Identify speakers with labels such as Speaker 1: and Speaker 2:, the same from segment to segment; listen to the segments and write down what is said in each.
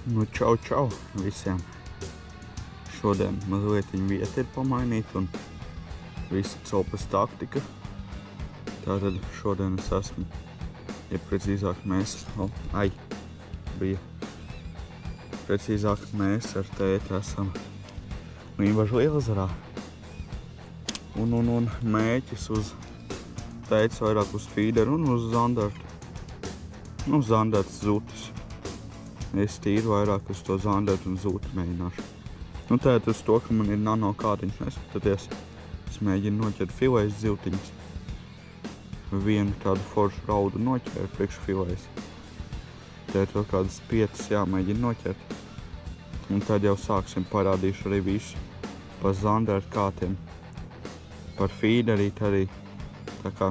Speaker 1: Nu, čau visiem. Šodien mazliet vieta ir pamainīta un visa copas taktika. Tātad šodien es esmu, ja precīzāk mēs, precīzāk mēs ar tēti esam Līvažu Lielezerā. Un mēķis uz tētis vairāk uz fīderu un uz zandartu. Nu, zandarts zutis. Es tīri vairāk uz to zandartu un zuti mēģināšu. Nu, tēt uz to, ka man ir nano kātiņš neskatāties. Es mēģinu noķert filējas zivtiņas. Vienu tādu foršu raudu noķēru priekš filējas. Tēt vēl kādas 5 jāmēģina noķert. Un tad jau sāksim parādīšu arī visu par zandartu kātiem. Par fīderīt arī. Tā kā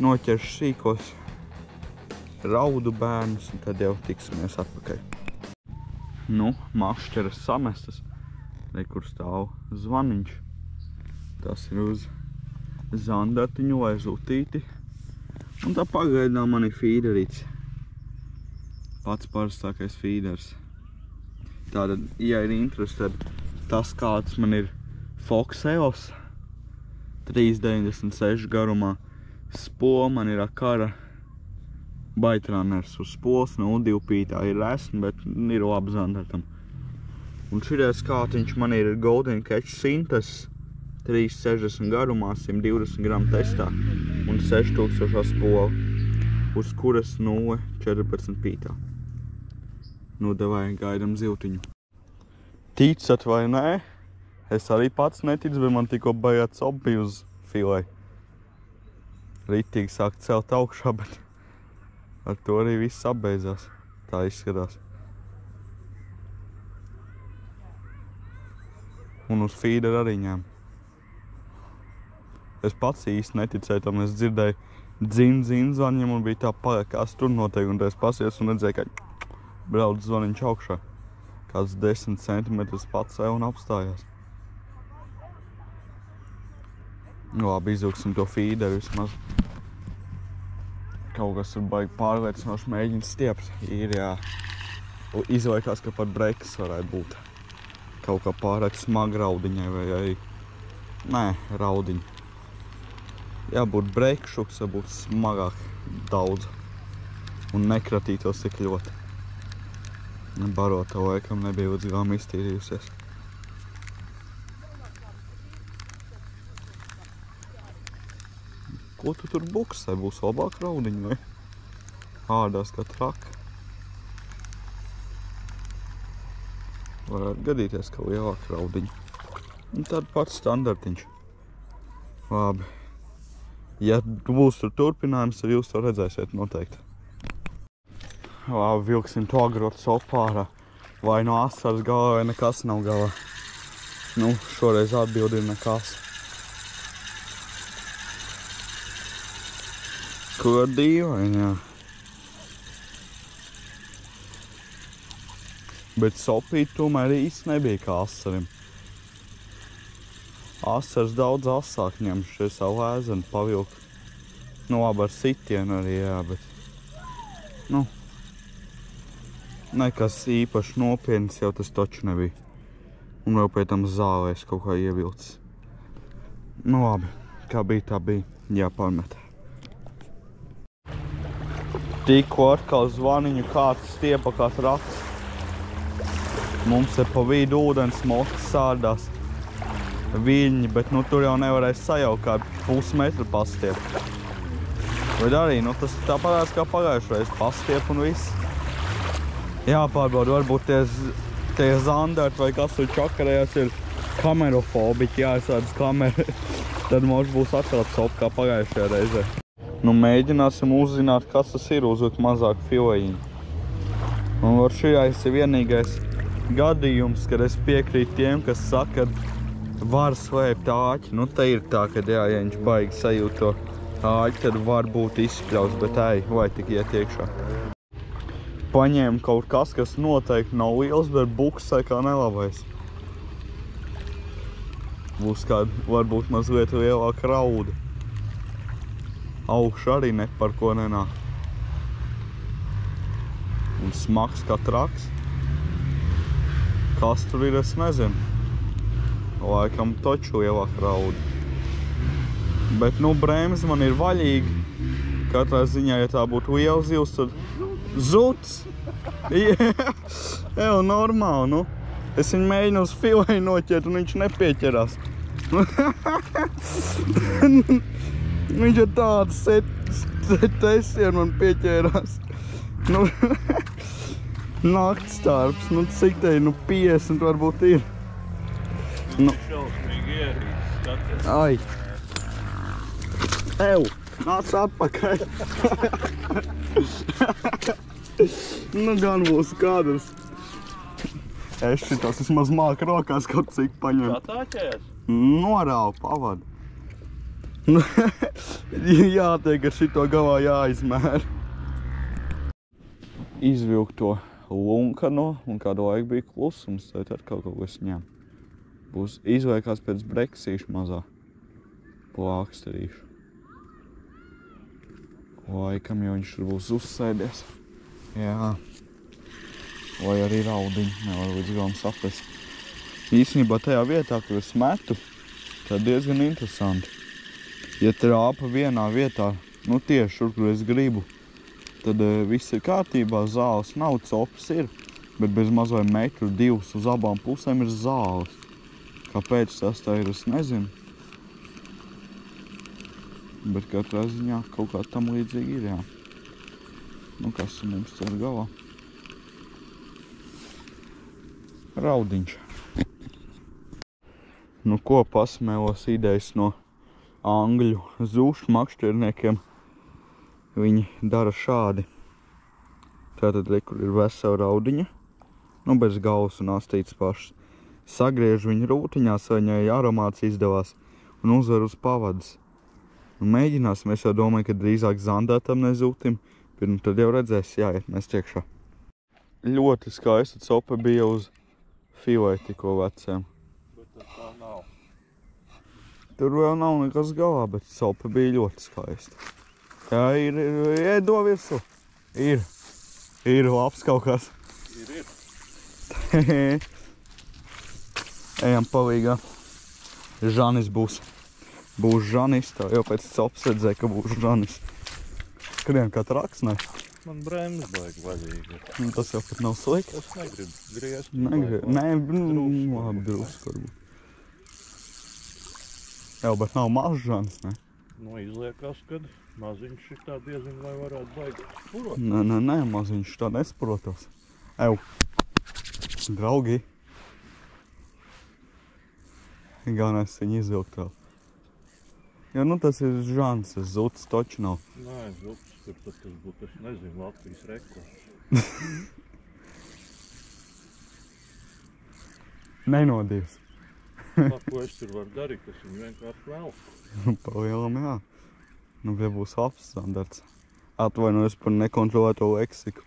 Speaker 1: noķeršu sīkos raudu bērnus un tad jau tiksimies atpakaļ. Nu, makšķeras samestas. Re, kur stāv zvaniņš. Tas ir uz zandartiņu vai zutīti. Un tā pagaidām man ir fīderīts. Pats parastākais fīders. Tātad, ja ir interesi, tad tas kāds man ir Fox EOS 3,96 garumā. Spola man ir Akara Baitrunners uz spols, nu, 2 pītā ir resni, bet ir labi zandartam. Un šitais kātiņš man ir Golden Catch Synthes 3,60 garumā, 120 gramu testā un 6000 spola, uz kuras 0,14 pītā. Nu, davai gaidam zivtiņu. Ticat vai nē? Es arī pats neticu, bet man tikko baigāt sopi uz filē. Ritīgi sāk celt augšā, bet ar to arī viss apbeidzās. Tā izskatās. Un uz fīderu arī ņem. Es pats īsti neticēju tam, es dzirdēju dzin zvaniem un bija tā kas tur notiek. Un es pasies un redzēju, ka brauc zvaniņš augšā. Kāds 10 centimetrus pacēja un apstājās. Labi, izvilksim to fīderu vismaz. Kaut kas tur baigi pārliecinoši mēģina stiept. Ir, jā. Izlaikās, ka pat brekas varētu būt. Kaut kā pārāk smag raudiņai vai arī... Nē, raudiņi. Jābūt brekšuks, jābūt smagāk daudz. Un nekratītos tik ļoti. Barota laikam nebija līdz galam iztīrījusies. Ko tu tur buksē? Būs labāk raudiņi, vai? Ārdās kā traka. Varētu gadīties, ka lielāk raudiņi. Un tad pats standartiņš. Labi. Ja būs tur turpinājums, tad jūs to redzēsiet noteikti. Labi, vilksim to agrotu sopu ārā. Vai no asaras galā, vai nekas nav galā. Nu, šoreiz atbildi ir nekas. Ko dīvaini, jā. Bet sopīt tomēr īsti nebija kā asarim. Asars daudz asāk ņem šie savu ēzenu pavilku. Nu, labi ar sitienu arī, jā, bet... Nu... Nekas īpaši nopietns jau tas taču nebija. Un vēl pēc tam zālēs kaut kā ievilcis. Nu, labi. Kā bija, tā bija. Jāpārmet. Tikko atkal zvaniņu kāds stiepa kā traks. Mums ir pa vidu ūdens motis sārdās. Viļņi, bet nu tur jau nevarēs sajaukt kā pusmetru pastiept. Bet arī, nu tas tāpatās kā pagājušreiz pastiep un viss. Jāpārbauda, varbūt tie zandarti vai kas tur čakarējās ir kamerofobiķi, jāizsādz kamera. Tad mums būs atkal sopa kā pagājušajā reizē. Nu, mēģināsim uzzināt, kas tas ir, uzlikt mazāk filējiņu. Un var šajais ir vienīgais gadījums, kad es piekrītu tiem, kas saka, ka var slēpt āķi. Nu, te ir tā, ka jā, ja viņš baigi sajūt to āķi, tad var būt izspļauts, bet vai tik iet iekšā. Paņēmu kaut kas noteikti nav liels, bet buksē kā nelabais. Būs kāda, varbūt mazliet lielāka rauda. Augšu arī ne par ko nenāk. Un smags kā traks. Kas tur ir, es nezinu. Laikam toču lielāk raudi. Bet, nu, bremze man ir vaļīga. Katrā ziņā, ja tā būtu liela zivs, tad zuds. Jā, normāli, nu. Es viņu mēģinu uz filei noķert, un viņš nepieķerās. Viņš ar tādu testiem man pieķērās. Nu, nakts starps, nu cik te ir, nu 50 varbūt ir. Nu.
Speaker 2: Šausmīgi ierīts, skaties.
Speaker 1: Ai. Ew, nāc atpakaļ. Nu gan būs kadrs. Es šitos vismaz māku rokās kaut cik paņem.
Speaker 2: Kā tā ķēs?
Speaker 1: Norāvu pavadu. Jātiek, ar šito galā jāizmēra. Izvilku to lunkano un kādu laiku bija klusums, tad ar kaut ko es ņem. Būs izliekās pēc breksīšu mazā. Plāksterīšu. Laikam jau viņš tur būs uzsēdies. Jā. Vai arī raudiņi, nevar līdz galam saprast. Īstenībā tajā vietā, kur es metu, tā diezgan interesanti. Ja trāpa vienā vietā, nu tieši tur, kur es gribu, tad viss ir kārtībā, zāles nav, copas ir, bet bez mazvai metru, divus uz abām pusēm ir zāles. Kāpēc tas tā ir, es nezinu. Bet katrā ziņā kaut kā tam līdzīgi ir, jā. Nu, kas mums cer galā? Raudiņš. Nu, ko pasmēlos idejas no angļu zūšu makšķerniekiem. Viņi dara šādi. Tātad, kur ir vesela raudiņa, nu, bez galvas un astītas pašas. Sagriež viņu rūtiņās, viņai aromāts izdevās un uzvar uz pavadas. Un mēģināsim, es jau domāju, ka drīzāk zandētam nezūtim, bet tad jau redzēs, jāiet mēs tiekšā. Ļoti skaista copa bija uz filē tikko veciem.
Speaker 2: Bet tā nav.
Speaker 1: Tur vēl nav nekas galā, bet copa bija ļoti skaista. Jā, ir, iedo virsū. Ir labs kaut kas.
Speaker 2: Ir.
Speaker 1: Ejam palīgā. Žanis būs. Būs Žanis, tā jau pēc copas redzēja, ka būs Žanis. Skrien kā traks, ne?
Speaker 2: Man bremzes baigi vaļīgi.
Speaker 1: Nu, tas jau pat nav slikti.
Speaker 2: Es negribu griezt.
Speaker 1: Labi, drusku varbūt. Jau, bet nav maz Žanis, ne?
Speaker 2: Nu, izliekās, kad maziņš šitā diezin vai varētu baigi spurot.
Speaker 1: Nē, maziņš tā nespurotos. Ew, draugi. Galvenais viņu izvilkt vēl. Jo, nu tas ir Žans, tas zuds toči nav.
Speaker 2: Nē, zuds, kur tad tas būtu, es nezinu, Latvijas rekords.
Speaker 1: Nenodīvs.
Speaker 2: Ko es tur varu darīt, kas viņu vienkārši velku.
Speaker 1: Pa lielam, jā. Nu, ja būs labs standarts. Atvainojos par nekontrolēto leksiku.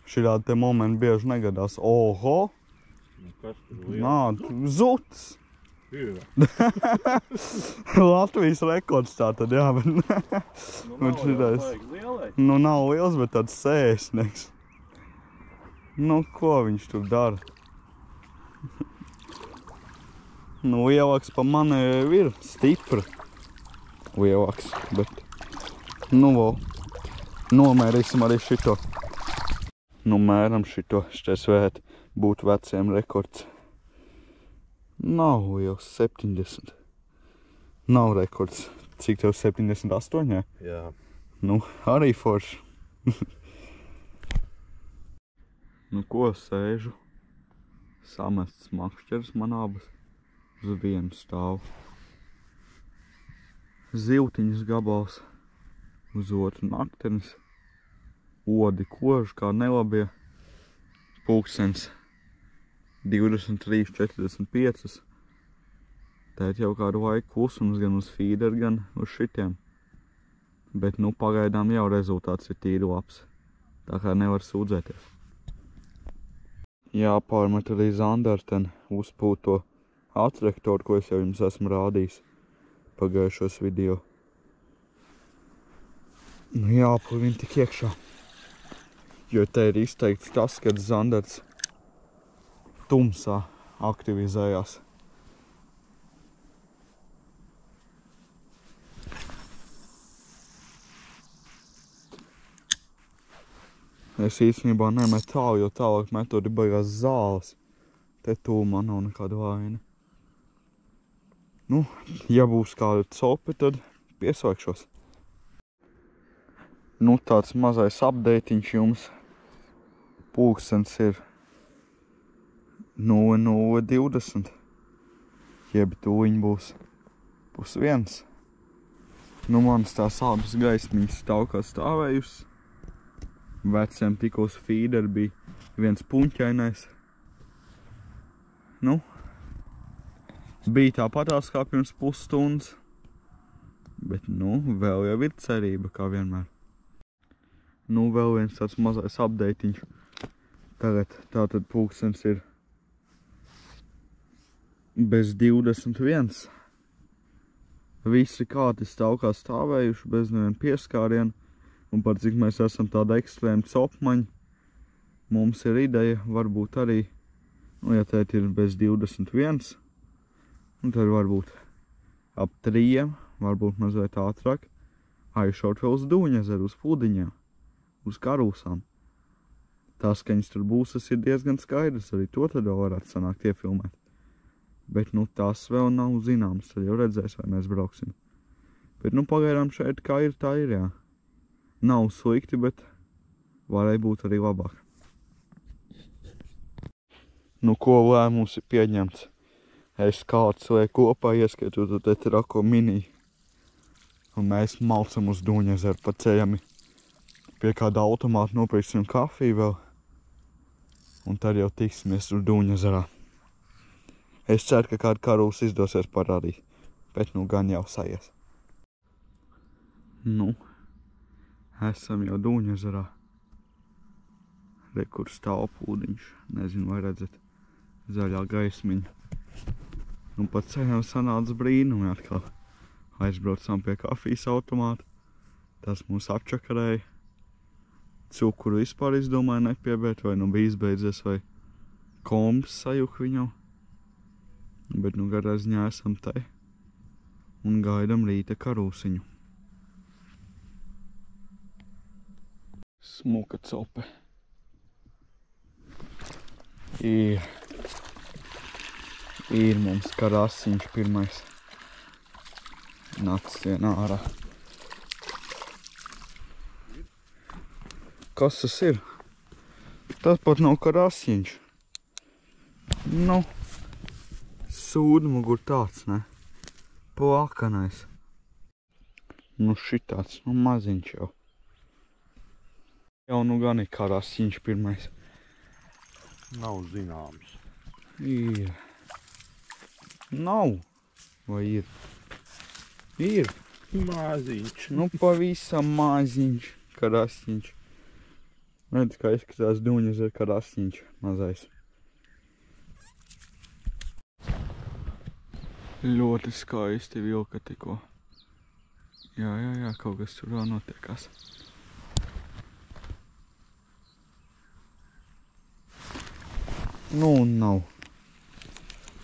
Speaker 1: Šādi te momenti bieži negadās. Oho!
Speaker 2: Nu, kas tur liela?
Speaker 1: Nā, zuds!
Speaker 2: Ir.
Speaker 1: Latvijas rekords tā tad, jā, bet
Speaker 2: Nu, nav jau baigi lielai.
Speaker 1: Nu, nav liels, bet tāds sēsnieks. Nu, ko viņš tur dara? Nu, lielāks pa mani ir stipri. Lielāks, bet... Nu, vēl. Nomērīsim arī šito. Nu, mēram šito. Šķiet vēt būt veciem rekords. Nav liels, 70. Nav rekords. Cik tev 78?
Speaker 2: Jā.
Speaker 1: Nu, arī forši. Nu, ko sēžu? Samests makšķers man abas. Uz vienu stāvu. Zivtiņas gabals. Uz otru naktenis. Odi kožu kā nelabie. Pulkstens 23:45. Tēt jau kādu laiku klusums gan uz feeder, gan uz šitiem. Bet, nu, pagaidām jau rezultāts ir tīri labs. Tā kā nevar sūdzēties. Jāpārmet arī Zandarten uzpūto atrektoru, ko es jau jums esmu rādījis pagājušos video. Nu, jāpūr viņi tik iekšā. Jo te ir izteikts tas, kad zandarts tumsā aktivizējās. Es īstenībā nemetu tālu, jo tālāk metodi baigās zāles. Te tūmā nav nekāda vaina. Nu, ja būs kāda copi, tad pieslēgšos. Nu, tāds mazais updatiņš jums. Pulkstens ir 00:20. Jeb tūliņ būs 1:30. Nu, manas tās abas gaismiņas stāv kā stāvējusi. Veciem tikos feeder bija viens puņķainais. Nu, bija tāpatās kā pirms pusstundas. Bet, nu, vēl jau ir cerība, kā vienmēr. Nu, vēl viens tāds mazais updatiņš. Tagad tātad pulkstens ir bez 21. Visi kāti stāv kā stāvējuši, bez neviena pieskāriena. Un par cik mēs esam tāda ekstrēma copmaņa, mums ir ideja, varbūt arī, nu, ja tēt ir bez 21, un tad varbūt ap 3, varbūt mazliet ātrāk, aizšaut vēl uz Dūņezeru, uz Pudiņā, uz Karūsām. Tās, ka viņas tur būs, tas ir diezgan skaidrs, arī to tad vēl varētu sanākt iefilmēt. Bet, nu, tās vēl nav zināms, tad jau redzēs, vai mēs brauksim. Bet, nu, pagaidām šeit kā ir, tā ir, jā. Nav slikti, bet varēja būt arī labāk. Nu, ko lēmums ir pieņemts? Es kāds liek kopā, ieskatot te trako mini. Un mēs malcam uz Dūņezeru pa ceļami. Pie kāda automāta nopirksim kafiju vēl. Un tad jau tiksimies uz Dūņezerā. Es ceru, ka kādu karūs izdosies parādīt. Bet nu gan jau sajies. Nu. Esam jau Dūņezerā. Re, kur stāv pūdiņš. Nezinu, vai redzat. Zaļā gaismiņa. Un pat ceļam sanāca brīnumi atkal. Aizbraucām pie kafijas automāta. Tas mūs apčakarēja. Cukuru vispār izdomāja nepiebēt, vai nu bija izbeidzies, vai kombs sajuk viņam. Bet nu garā ziņā esam te. Un gaidam rīta karūsiņu. Smuka cope. Ir mums karasiņš pirmais. Nāc vien ārā. Kas tas ir? Tas pat nav karasiņš. Nu, sūdmugur tāds, ne? Plakanais. Nu šitāds, nu maziņš jau. Jau nu gan ir karasiņš pirmais.
Speaker 2: Nav zināms.
Speaker 1: Ir. Nav. Vai ir? Ir.
Speaker 2: Maziņš.
Speaker 1: Nu pavisam maziņš karasiņš. Redz, kā izskatās Dūņezera karasiņš mazais. Ļoti skaisti vilka tikko. Jā, kaut kas tur vēl notiekās. Nu, nav.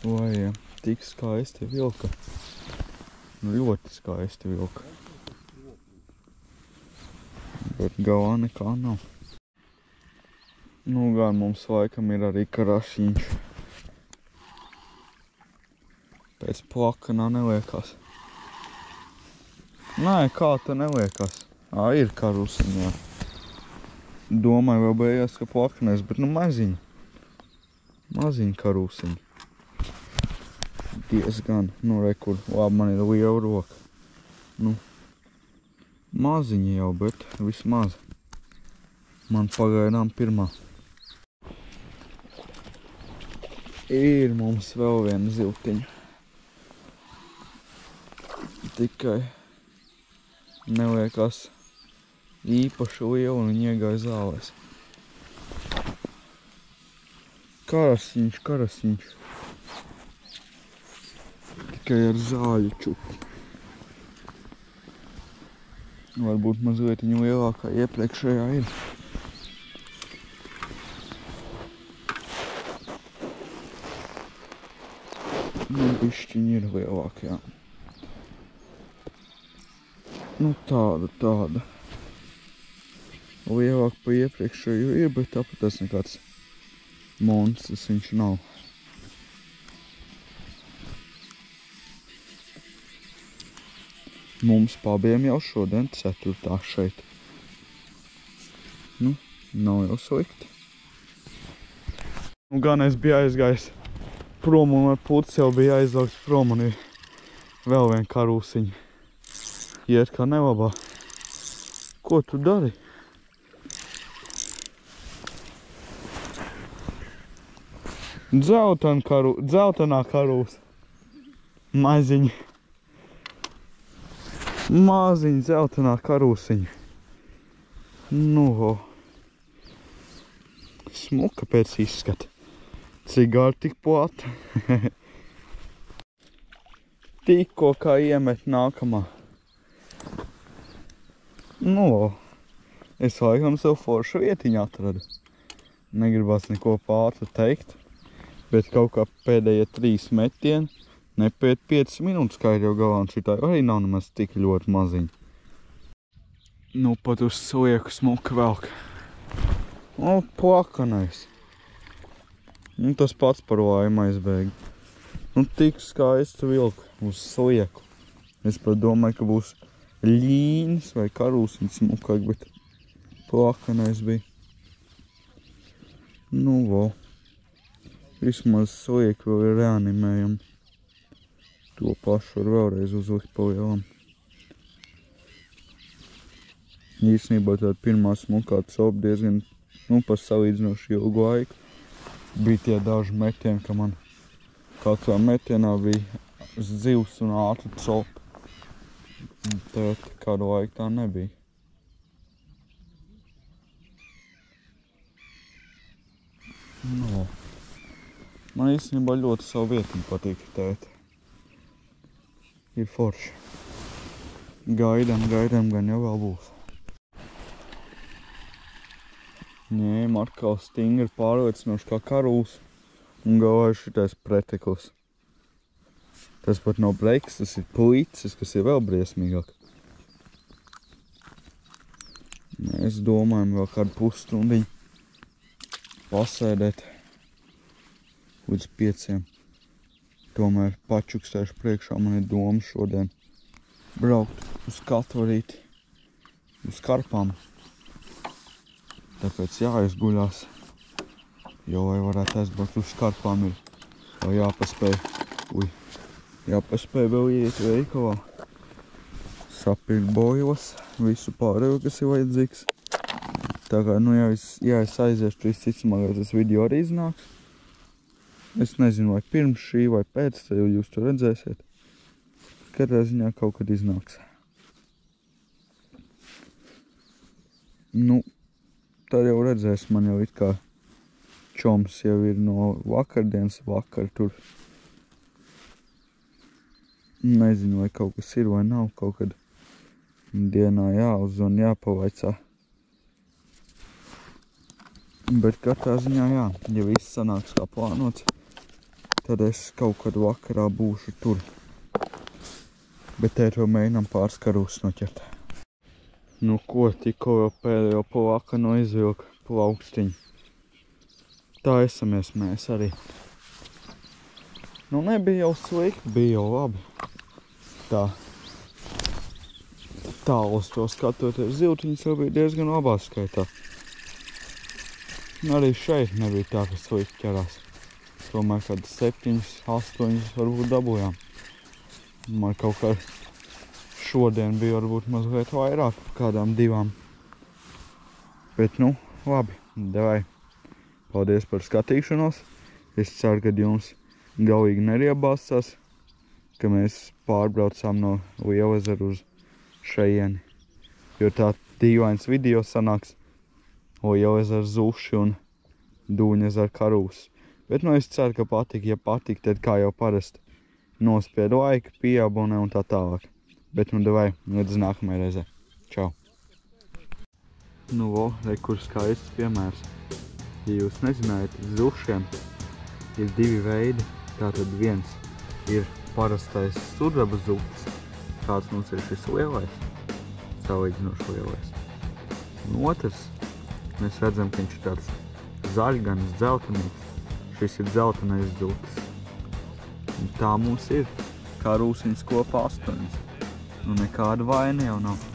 Speaker 1: Vai, tik skaisti vilka. Nu, ļoti skaisti vilka. Bet galā nekā nav. Nu, gan mums laikam ir arī karasiņš. Pēc plakanā neliekās. Nē, kā tā neliekās. Ir karusiņā. Domāju, vēl beigās, ka plakanais, bet nu maziņa. Maziņa karūsiņa. Diezgan, nu rekur, labi, man ir liela roka. Nu, maziņa jau, bet vismaz. Man pagaidām pirmā. Ir mums vēl viena ziltiņa. Tikai neliekās īpaši liela un viņa iegāja zālēs. Karasiņš. Tikai ar zāļu čuku. Varbūt mazliet viņa lielākā iepriekšējā ir. Nu, bišķiņi ir lielāk, jā. Nu, tāda. Lielāk pa iepriekšēju ir, bet tāpat tas nekāds monstrs viņš nav. Mums pabiem jau šodien 4. šeit. Nu, nav jau slikti. Nu, gan es biju aizgājis prom un ar puci jau bija aizlaukts prom un ir vēl vien karūsiņi. Iet kā nelabā. Ko tu dari? Dzeltenā karūs. Maziņi. Maziņi dzeltenā karūsiņi. Nu, smuka pēc izskata. Cigāri tik plata. Tikko kā iemet nākamā. Nu, es laikam sev foršu vietiņu atradu. Negribas neko pārta teikt, bet kaut kā pēdējie 3 metieni nepēc 5 minūtes, kā ir jau galā, un šitā arī nav nemaz tik ļoti maziņi. Nu, pat uz slieku smuka velk. Nu, plakanais. Nu, tas pats par laimu aizbēga. Nu, tik skaistu vilku uz slieku. Es pat domāju, ka būs līnis vai karūsiņš smukāk, bet plakanais bija. Nu, vismaz slieki vēl ir reanimējami. To pašu var vēlreiz uzlikt pa lielam. Īsnībā tāda pirmā smukā copa diezgan, par salīdzinoši ilgu laiku. Bija tie daži metieni, ka man katrā metienā bija zivs un ātri copa. Tad kādu laiku tā nebija. No. Man īstenībā ļoti savu vietiņu patīk tēt. Ir forši. Gaidām, gan jau vēl būs. Ņēma atkal stingri pārliecinoši kā karūs un galvāju šitais preteklis. Tas pat nav breiks, tas ir plicis, kas ir vēl briesmīgāk. Mēs domājam vēl kādu pusstundiņu pasēdēt līdz 5. Tomēr pačukstēšu priekšā, man ir doma šodien braukt uz Katvarīti, uz karpām. Tāpēc jāizguļās, jo, lai varētu aizbraukt uz karpām, ir vēl jāpaspēj vēl iet veikalā, sapirkt boilas, visu pārējo, kas ir vajadzīgs. Tā kā, nu, ja es aiziešu, visticamāk, tas video arī iznāks. Es nezinu, vai pirms šī vai pēc, tad jūs to redzēsiet. Katrā ziņā kaut kad iznāks. Nu, tad jau redzēs, man jau it kā čoms jau ir no vakardienas vakar tur. Nezinu, vai kaut kas ir vai nav, kaut kad dienā jāuzzvan, jāpavaicā. Bet katrā ziņā jā, ja viss sanāks kā plānots, tad es kaut kad vakarā būšu tur. Bet tēt vēl mēģinām pāris karūs noķert. Nu ko, tikko jau pēdējo pa vakanu izvilku pa augstiņu. Tā esamies mēs arī. Nu nebija jau slikti, bija jau labi. Tā uz to skatoties, ziltiņas jau bija diezgan labā skaitā. Arī šeit nebija tā, ka slikti ķerās. Tomēr kādas 7, 8 varbūt dabūjām. Man kaut kā šodien bija varbūt mazliet vairāk par kādām 2. Bet nu, labi, devai. Paldies par skatīšanos. Es ceru, ka jums galīgi neriebāsās, ka mēs pārbraucām no Lielezeru uz šeieni. Jo tā dīvains video sanāks. Lielezera zuši un Dūņezera karūs. Bet nu es ceru, ka patīk. Ja patīk, tad kā jau parasti nospied laiku, pieabonē un tā tālāk. Bet nu devai, līdz nākamajai reizē. Čau! Nu, re, kur skaists piemērs. Ja jūs nezinājat, zušiem ir 2 veidi. Tātad viens ir parastais sudraba zuds. Kāds mums ir šis lielais, salīdzinoši lielais. Un otrs, mēs redzam, ka viņš ir tāds zaļganis, dzeltenīgs. Šis ir dzeltenais zuds. Un tā mums ir, kā rūsiņas kopā 8. Nu nekāda vaina jau nav.